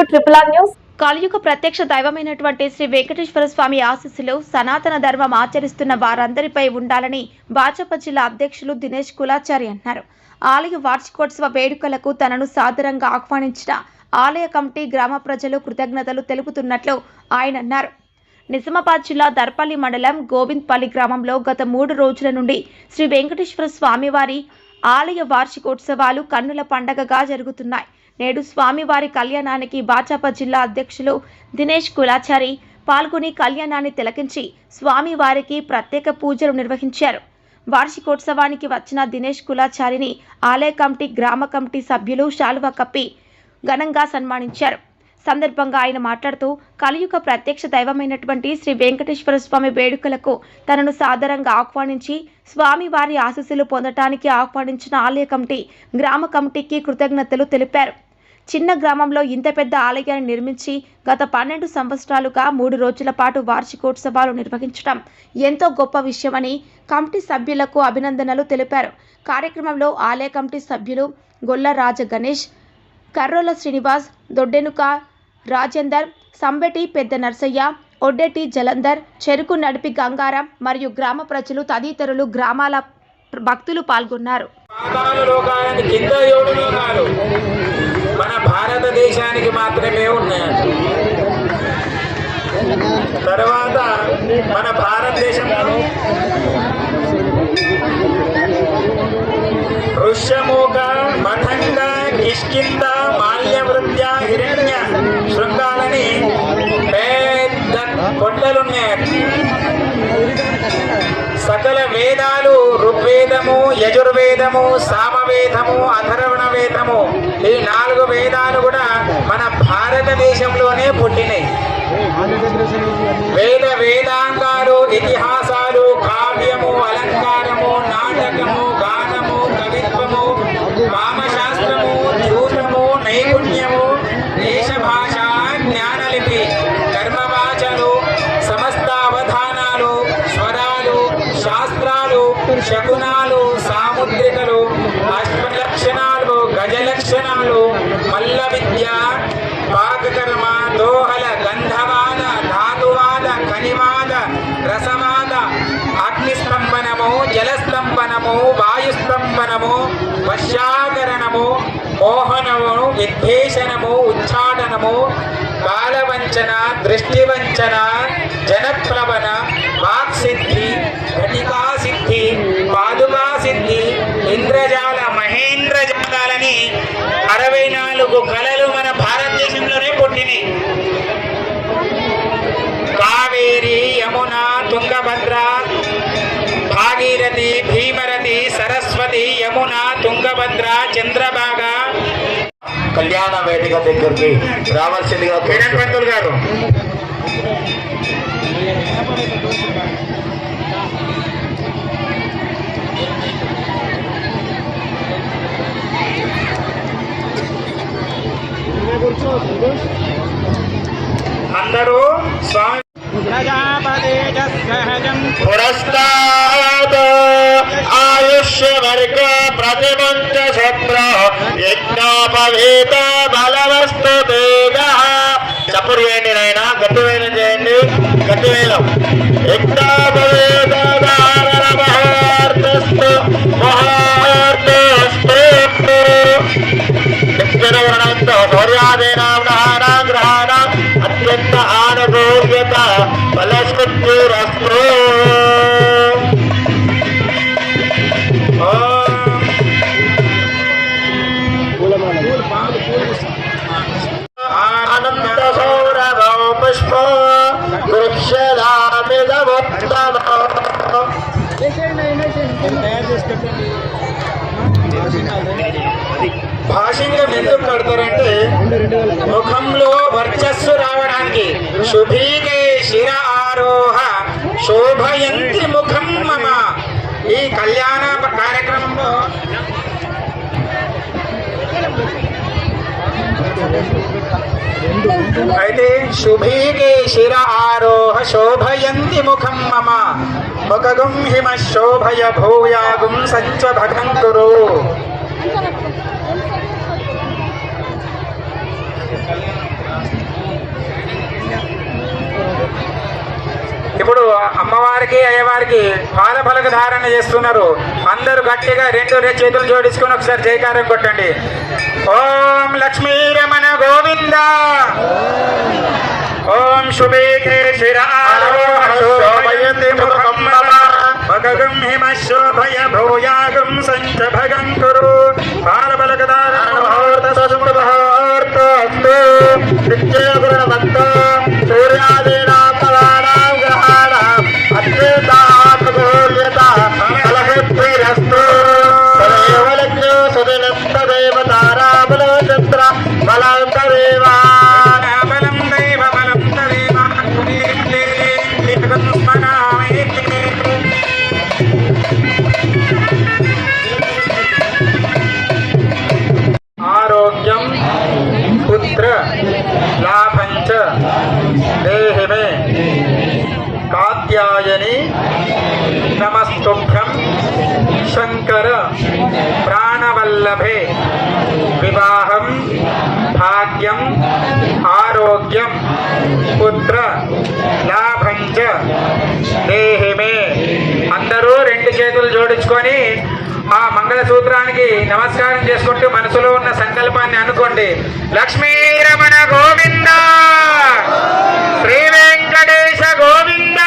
News. కలియుగ ప్రత్యక్ష దైవమైనటువంటి శ్రీ వెంకటేశ్వర స్వామి ఆశీస్సులు సనాతన ధర్మం ఆచరిస్తున్న వారందరిపై ఉండాలని భాజపా జిల్లా అధ్యక్షులు దినేష్ కులాచారి అన్నారు. ఆలయ వార్షికోత్సవ వేడుకలకు తనను సాదరంగా ఆహ్వానించిన ఆలయ కమిటీ గ్రామ ప్రజలు కృతజ్ఞతలు తెలుపుతున్నట్లు ఆయన అన్నారు. నిజామాబాద్ జిల్లా దర్పల్లి మండలం గోవింద్పల్లి గ్రామంలో గత 3 రోజుల నుండి శ్రీ వెంకటేశ్వర స్వామివారి ఆలయ వార్షికోత్సవాలు కన్నుల పండగగా జరుగుతున్నాయి. నేడు స్వామివారి కళ్యాణానికి భాజపా జిల్లా అధ్యక్షులు దినేష్ కులాచారి పాల్గొని కళ్యాణాన్ని తిలకించి స్వామివారికి ప్రత్యేక పూజలు నిర్వహించారు. వార్షికోత్సవానికి వచ్చిన దినేష్ కులాచారిని ఆలయ కమిటీ గ్రామ కమిటీ సభ్యులు శాలువా కప్పి ఘనంగా సన్మానించారు. సందర్భంగా ఆయన మాట్లాడుతూ కలియుగ ప్రత్యక్ష దైవమైనటువంటి శ్రీ వెంకటేశ్వర స్వామి వేడుకలకు తనను సాదరంగా ఆహ్వానించి స్వామివారి ఆశీస్సులు పొందటానికి ఆహ్వానించిన ఆలయ కమిటీ గ్రామ కమిటీకి కృతజ్ఞతలు తెలిపారు. చిన్న గ్రామంలో ఇంత పెద్ద ఆలయాన్ని నిర్మించి గత 12 సంవత్సరాలుగా 3 రోజుల పాటు వార్షికోత్సవాలు నిర్వహించడం ఎంతో గొప్ప విషయమని కమిటీ సభ్యులకు అభినందనలు తెలిపారు. కార్యక్రమంలో ఆలయ కమిటీ సభ్యులు గొల్ల రాజ గణేష్, కర్రోల శ్రీనివాస్, దొడ్డెనుక రాజేందర్, సంబెటి పెద్ద నర్సయ్య, ఒడ్డెటి జలంధర్, చెరుకు నడిపి గంగారం మరియు గ్రామ ప్రజలు తదితరులు గ్రామాల భక్తులు పాల్గొన్నారు. మన భారతదేశానికి మాత్రమే ఉన్నాయి. తర్వాత మన భారతదేశంలో ఋష్యమూక, మఠంగ, కిష్కింద, మాల్యవృత్య, హిరణ్య శృంగాలని పెద్ద కొండలున్నాయి. సకల వేదాలు ఋగ్వేదము, యజుర్వేదము, సామవేదము, అథర్వణ వేదము ఈ 4 వేదాలు కూడా మన భారతదేశంలోనే పుట్టినాయి. వేదాంగాలు, ఇతిహాసాలు, కావ్యము, అలంకారము, నాటకము, గానము, కవిత్వము, వామశాస్త్రము, జ్యూతము, నైపుణ్యము, దేశభాష, జ్ఞానలిపి, కర్మవాచలు, సమస్త అవధానాలు, స్వరాలు, శాస్త్రాలు, శకునాలు, సాముద్రికలు, అష్టలక్షణాలు, గజలక్షణాలు, మల్ల విద్య, పాకకర్మ, దోహల, గంధవాద, ధాతువాద, కనివాద, రసవాద, అగ్నిస్తంభనము, జలస్తంభనము, వాయుస్తంభనము, వశ్యాకరణము, మోహనము, విద్వేషణము, ఉచ్చాటనము, కాలవంచన, దృష్టివంచన, జనప్లవన, వాక్సిద్ధి, ఘటికా సిద్ధి, పాదుకా సిద్ధి, ఇంద్రజాల, మహేంద్రజాలని 64 కళలు మన భారతదేశంలోనే పుట్టినాయి. కావేరి, యమున, తుంగభద్ర, భాగీరథి, భీమరథి, సరస్వతి, యమున, తుంగభద్ర, చంద్రభాగ. కళ్యాణ వేదిక దగ్గరికి రావాల్సిందిగా కిరణ్ పంతులు గారు. అందరూ స్వామి పురస్తాద్ ఆయుష్యవర్గ ప్రతిమంచ శత్ర యజ్ఞోపవీత బలవస్తు తేజ. చప్పుడు వేయండి నాయన, గట్టు వేలం చేయండి, గట్టు వేలం. యజ్ఞోపవీత మహార్తస్తు మహార్తస్తు నిత్యవర్ణంతో సౌర్యాదేనాం గ్రహాణం అత్యంత ఆనుకూల్యత బలస్కృత్యురస్త్రో. అనంత సౌరభౌ పుష్ప వృక్షరామిదముత్తమ. భాషింగం ఎందుకు కడతారంటే ముఖంలో వర్చస్సు రావడానికి. శుభీకే శిర ఆరోహ శోభయంతి ముఖం మమ. ఈ కళ్యాణ కార్యక్రమంలో అయితే శుభీకే శిర ఆరోహ శోభయంతి ముఖం మమ. ముఖగుం హిమ శోభయ భూయాగుం సత్వ భగం కురు. ఇప్పుడు అమ్మవారికి అయ్యవారికి పాల పలక ధారణ చేస్తున్నారు. అందరూ గట్టిగా రెండు చేతులు జోడించుకొని ఒకసారి జయకారం కొట్టండి. ఓం లక్ష్మీ రమణ గోవింద, ఓం శుభేకే శిరారోహయతి ముఖం భగం హిమ శోభయ భూయాగం సంచ భగం కురు పాల పలక ధారణ బలం దైవ బలం తదేవ స్మరామి. ఆరోగ్యం పుత్ర లాభంచ దేహి మే కాత్యాయని నమస్తుభ్యం శంకర ప్రాణవల్లభే. వివాహం భాగ్యం ఆరోగ్యం పుత్ర లాభంచ దేహి మే. అందరూ రెండు చేతులు జోడించుకొని ఆ మంగళసూత్రానికి నమస్కారం చేసుకుంటూ మనసులో ఉన్న సంకల్పాన్ని అనుకోండి. లక్ష్మీ రమణ గోవింద, శ్రీ వెంకటేశ గోవింద.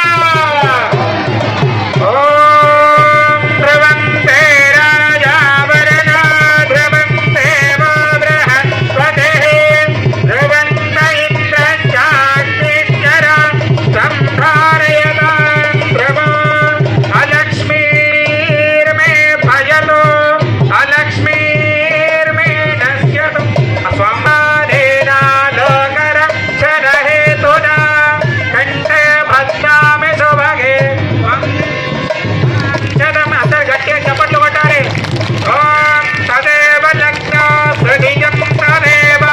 ఓం ధ్రువంతే రాజావరణ ధ్రువం దేవో బృహస్పతే ధ్రువంత ఇంద్రచాగ్నిశ్చర సంధారయతాం ధ్రువం. అలక్ష్మీర్మే భజతో అలక్ష్మీర్మే నశ్యతు స్వమానేనా లోకరక్షణ హేతునా కంఠే భద్రామి సుభగే. గట్టిగా చప్పట్లు కొట్టాలి. ఓం తదేవ లగ్న సృజియం తదేవ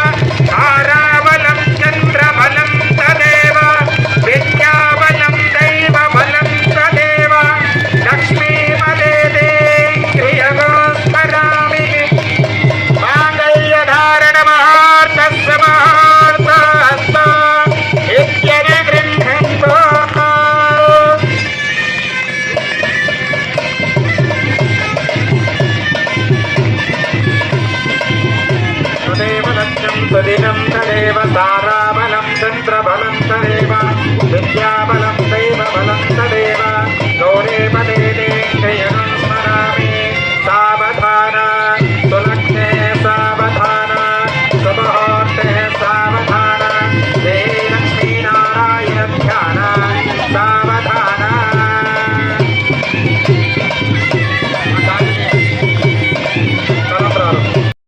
తారాబలం చంద్రబలం తదేవ విద్యాబలం దైవ బలం తదేవ లక్ష్మీపదే క్రియగోస్మరామి. మాంగళ్యధారణ మహార్థస్య మహార్థ ఇత్యది గృహంతో. తదేవ లక్ష్యం సుదినం తదేవ తారాబలం చంద్రబలం తదేవ విద్యాబలం దైవ బలం తదేవ గౌరీ పదే క్రియగం స్మరామి. సావధాన సులగ్నే సావధాన సుముహూర్తే సావధాన శ్రీ లక్ష్మీనారాయణ ధ్యాన సావధాన.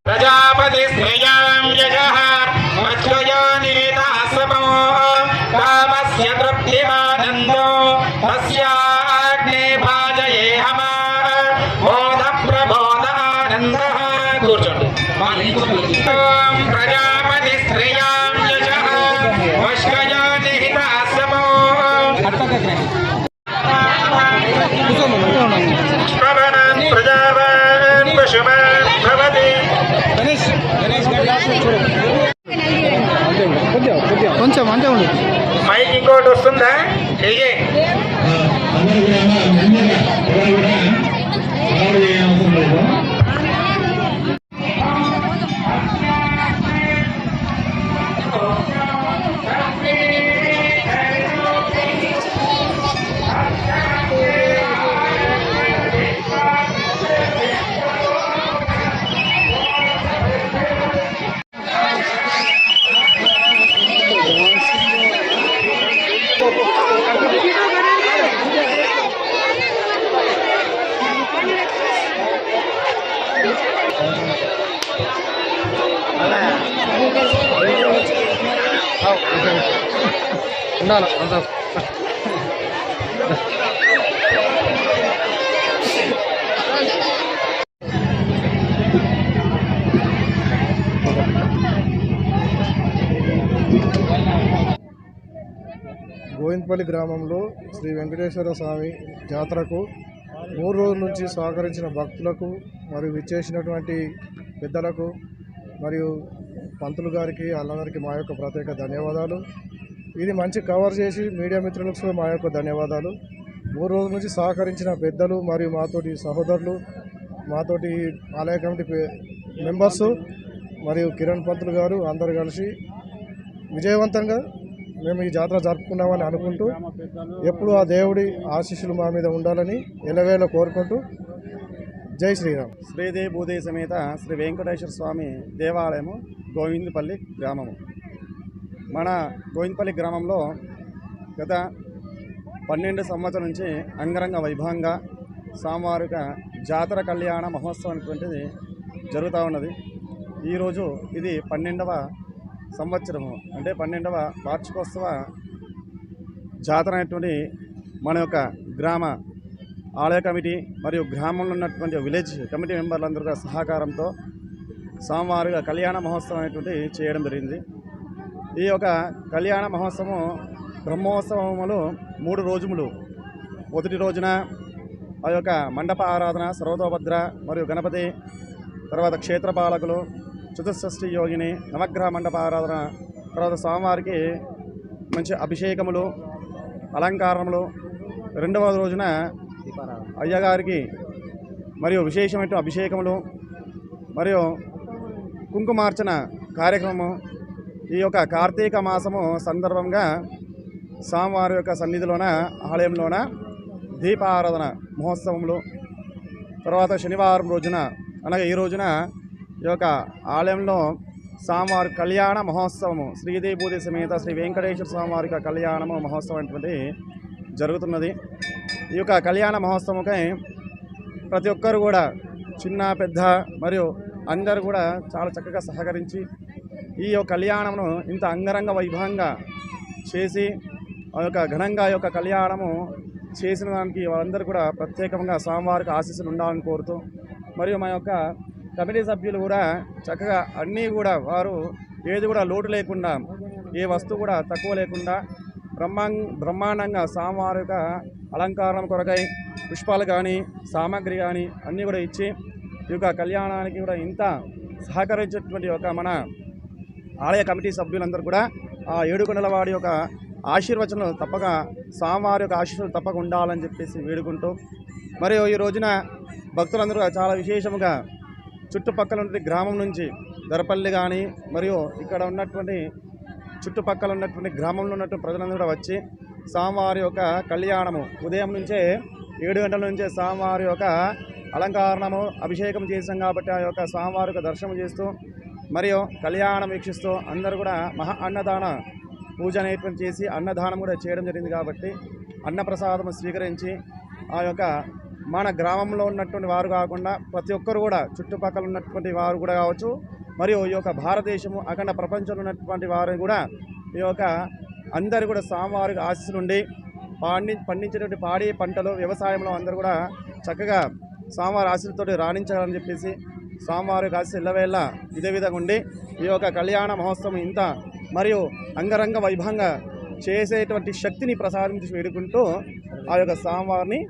ప్రజాపతి శ్రేయాం యజః మధ్వయోనితాసమో కామస్య తృప్తిమానందో తస్యాగ్నే భాజయేహమా బోధ ప్రబోధ ఆనందః. కూర్చోండి. ఓం ప్రజాపతి శ్రేయాం యజః మధ్వయోనితాసమో శ్రవణం ప్రజావాన్ పశుమాన్ భవతి. కొంచెం అంటే ఉండు. మైక్ ఇంకోటి వస్తుందా? చెయ్యి. ఉండాలి అంత. గోవిందపల్లి గ్రామంలో శ్రీ వెంకటేశ్వర స్వామి జాతరకు 3 రోజుల నుంచి సహకరించిన భక్తులకు మరియు విచ్చేసినటువంటి పెద్దలకు మరియు పంతులు గారికి వాళ్ళందరికీ మా యొక్క ప్రత్యేక ధన్యవాదాలు. ఇది మంచి కవర్ చేసి మీడియా మిత్రులకు మా యొక్క ధన్యవాదాలు. 3 రోజుల నుంచి సహకరించిన పెద్దలు మరియు మాతోటి సహోదరులు, మాతోటి ఆలయ కమిటీ మెంబర్సు మరియు కిరణ్ పంతులు గారు అందరు కలిసి విజయవంతంగా మేము ఈ జాతర జరుపుకున్నామని అనుకుంటూ ఎప్పుడు ఆ దేవుడి ఆశీస్సులు మా మీద ఉండాలని ఎలవేళ కోరుకుంటూ జై శ్రీరామ్. శ్రీదేవి భూదేవి సమేత శ్రీ వెంకటేశ్వర స్వామి దేవాలయము గోవిందపల్లి గ్రామము. మన గోవిందపల్లి గ్రామంలో గత 12 సంవత్సరాల నుంచి అంగరంగ వైభవంగా సామవారిక జాతర కళ్యాణ మహోత్సవం అనేటువంటిది జరుగుతూ ఉన్నది. ఈరోజు ఇది 12వ సంవత్సరము, అంటే 12వ వార్షికోత్సవ జాతర అనేటువంటి మన యొక్క గ్రామ ఆలయ కమిటీ మరియు గ్రామంలో ఉన్నటువంటి విలేజ్ కమిటీ మెంబర్లందరూ సహకారంతో స్వామివారిగా కళ్యాణ మహోత్సవం అనేటువంటి చేయడం జరిగింది. ఈ యొక్క కళ్యాణ మహోత్సవం బ్రహ్మోత్సవములు 3 రోజులు. మొదటి రోజున ఆ యొక్క మండప ఆరాధన, సర్వతోభద్ర మరియు గణపతి, తర్వాత క్షేత్రపాలకులు, చతుషష్ఠి యోగిని, నవగ్రహ మండప ఆరాధన, తర్వాత స్వామివారికి మంచి అభిషేకములు, అలంకారములు. 2వ రోజున అయ్యగారికి మరియు విశేషమైన అభిషేకములు మరియు కుంకుమార్చన కార్యక్రమము. ఈ యొక్క కార్తీక మాసము సందర్భంగా స్వామివారి యొక్క సన్నిధిలోన ఆలయంలోన దీపారాధన మహోత్సవములు. తర్వాత శనివారం రోజున అనగా ఈ రోజున ఈ యొక్క ఆలయంలో స్వామివారి కళ్యాణ మహోత్సవము శ్రీదేవి భూదేవి సమేత శ్రీ వెంకటేశ్వర స్వామివారి యొక్క కళ్యాణము మహోత్సవం అనేటువంటి జరుగుతున్నది. ఈ యొక్క కళ్యాణ మహోత్సవంకై ప్రతి ఒక్కరు కూడా చిన్న పెద్ద మరియు అందరూ కూడా చాలా చక్కగా సహకరించి ఈ యొక్క కళ్యాణమును ఇంత అంగరంగ వైభవంగా చేసి ఆ యొక్క ఘనంగా యొక్క కళ్యాణము చేసిన దానికి వాళ్ళందరూ కూడా ప్రత్యేకంగా స్వామివారికి ఆశీస్సులు ఉండాలని కోరుతూ, మరియు మా యొక్క కమిటీ సభ్యులు కూడా చక్కగా అన్నీ కూడా వారు ఏది కూడా లోటు లేకుండా, ఏ వస్తువు కూడా తక్కువ లేకుండా బ్రహ్మాండంగా స్వామివారి యొక్క అలంకారం కొరకై పుష్పాలు కానీ సామాగ్రి కానీ అన్నీ కూడా ఇచ్చి ఈ యొక్క కళ్యాణానికి కూడా ఇంత సహకరించేటువంటి ఒక మన ఆలయ కమిటీ సభ్యులందరూ కూడా ఆ ఏడుకొండలవాడి యొక్క ఆశీర్వచనలు తప్పక, స్వామివారి యొక్క ఆశీస్సులు తప్పక ఉండాలని చెప్పేసి వేడుకుంటూ, మరియు ఈ రోజున భక్తులందరూ చాలా విశేషముగా చుట్టుపక్కల ఉన్న గ్రామం నుంచి దరపల్లి కానీ మరియు ఇక్కడ ఉన్నటువంటి చుట్టుపక్కల ఉన్నటువంటి గ్రామంలో ఉన్నటువంటి ప్రజలందరూ కూడా వచ్చి స్వామివారి యొక్క కళ్యాణము ఉదయం నుంచే 7 గంటల నుంచే స్వామివారి యొక్క అలంకారణము అభిషేకం చేసాం కాబట్టి ఆ యొక్క స్వామివారి యొక్క దర్శనం చేస్తూ మరియు కళ్యాణం వీక్షిస్తూ అందరూ కూడా మహా అన్నదాన పూజ అనేటువంటి చేసి అన్నదానం కూడా చేయడం జరిగింది. కాబట్టి అన్నప్రసాదం స్వీకరించి ఆ యొక్క మన గ్రామంలో ఉన్నటువంటి వారు కాకుండా ప్రతి ఒక్కరు కూడా చుట్టుపక్కల ఉన్నటువంటి వారు కూడా కావచ్చు, మరియు ఈ యొక్క భారతదేశము అఖండ ప్రపంచంలో ఉన్నటువంటి వారు కూడా ఈ యొక్క అందరూ కూడా స్వామివారికి ఆశీస్సులు ఉండి పండించేటువంటి పాడి పంటలు వ్యవసాయంలో అందరూ కూడా చక్కగా స్వామివారి ఆశీస్సులతో రాణించాలని చెప్పేసి స్వామివారికి ఆశీస్సు ఎల్లవేళ ఇదే విధంగా ఉండి ఈ యొక్క కళ్యాణ మహోత్సవం ఇంత మరియు అంగరంగ వైభవంగా చేసేటువంటి శక్తిని ప్రసాదించి వేడుకుంటూ ఆ యొక్క స్వామివారిని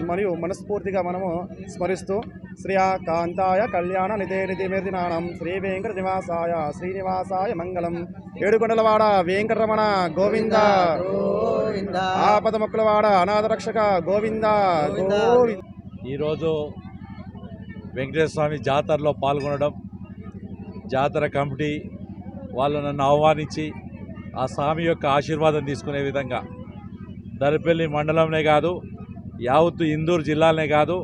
మరియు మనస్ఫూర్తిగా మనము స్మరిస్తూ శ్రీకాంతాయ కళ్యాణ నిధినానం శ్రీ వెంకట నివాసాయ శ్రీనివాసాయ మంగళం. ఏడుకొండలవాడ వెంకటరమణ గోవింద, ఆపద మొక్కలవాడ అనాథ రక్షక గోవింద గోవింద. ఈరోజు వెంకటేశ్వర స్వామి జాతరలో పాల్గొనడం, జాతర కమిటీ వాళ్ళు నన్ను ఆహ్వానించి ఆ స్వామి యొక్క ఆశీర్వాదం తీసుకునే విధంగా దర్పల్లి మండలంనే కాదు, యావత్తు ఇందూరు జిల్లాలనే కాదు,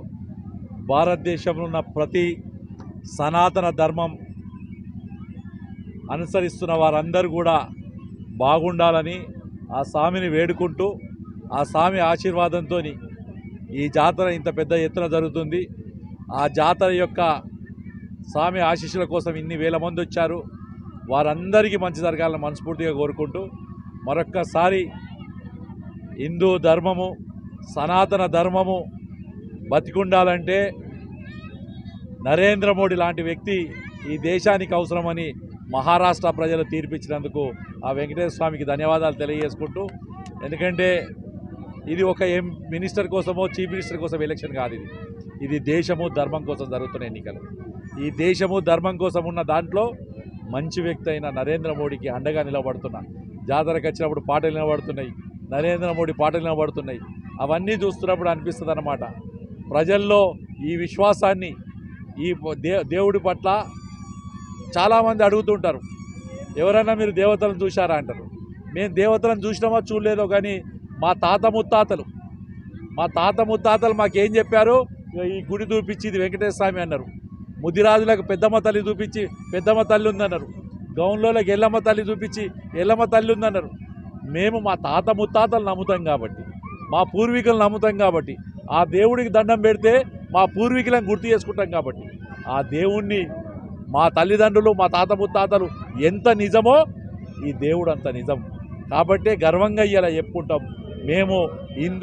భారతదేశంలో ఉన్న ప్రతి సనాతన ధర్మం అనుసరిస్తున్న వారందరూ కూడా బాగుండాలని ఆ స్వామిని వేడుకుంటూ ఆ స్వామి ఆశీర్వాదంతో ఈ జాతర ఇంత పెద్ద ఎత్తున జరుగుతుంది. ఆ జాతర యొక్క స్వామి ఆశీస్సుల కోసం ఇన్ని వేల మంది వచ్చారు. వారందరికీ మంచి జరగాలని మనస్ఫూర్తిగా కోరుకుంటూ మరొక్కసారి హిందూ ధర్మము, సనాతన ధర్మము బతికుండాలంటే నరేంద్ర మోడీ లాంటి వ్యక్తి ఈ దేశానికి అవసరమని మహారాష్ట్ర ప్రజలు తీర్పిచ్చినందుకు ఆ వెంకటేశ్వర స్వామికి ధన్యవాదాలు తెలియజేసుకుంటూ, ఎందుకంటే ఇది ఒక మినిస్టర్ కోసమో చీఫ్ మినిస్టర్ కోసం ఎలక్షన్ కాదు, ఇది దేశము ధర్మం కోసం జరుగుతున్న ఎన్నికలు. ఈ దేశము ధర్మం కోసం ఉన్న దాంట్లో మంచి వ్యక్తి అయిన నరేంద్ర మోడీకి అండగా నిలబడుతున్న జాతరకు వచ్చినప్పుడు పాటలు వినబడుతున్నాయి, నరేంద్ర మోడీ పాటలు వినబడుతున్నాయి. అవన్నీ చూస్తున్నప్పుడు అనిపిస్తుంది అన్నమాట, ప్రజల్లో ఈ విశ్వాసాన్ని ఈ దేవుడి పట్ల చాలామంది అడుగుతుంటారు, ఎవరైనా మీరు దేవతలను చూశారా అంటారు. మేము దేవతలను చూసినామో చూడలేదో కానీ మా తాత ముత్తాతలు మాకేం చెప్పారు, ఈ గుడి చూపించి ఇది వెంకటేశ్వర స్వామి అన్నారు. ముదిరాజులకు పెద్దమ్మ తల్లి చూపించి పెద్దమ్మ తల్లి ఉందన్నారు. గౌన్లోకి ఎల్లమ్మ తల్లి చూపించి ఎల్లమ్మ తల్లి ఉందన్నారు. మేము మా తాత ముత్తాతలు నమ్ముతాం కాబట్టి, మా పూర్వీకులు నమ్ముతాం కాబట్టి, ఆ దేవుడికి దండం పెడితే మా పూర్వీకులను గుర్తు చేసుకుంటాం కాబట్టి, ఆ దేవుణ్ణి మా తల్లిదండ్రులు మా తాత ముత్తాతలు ఎంత నిజమో ఈ దేవుడు అంత నిజం. కాబట్టే గర్వంగా ఇలా చెప్పుకుంటాం. మేము హిందూ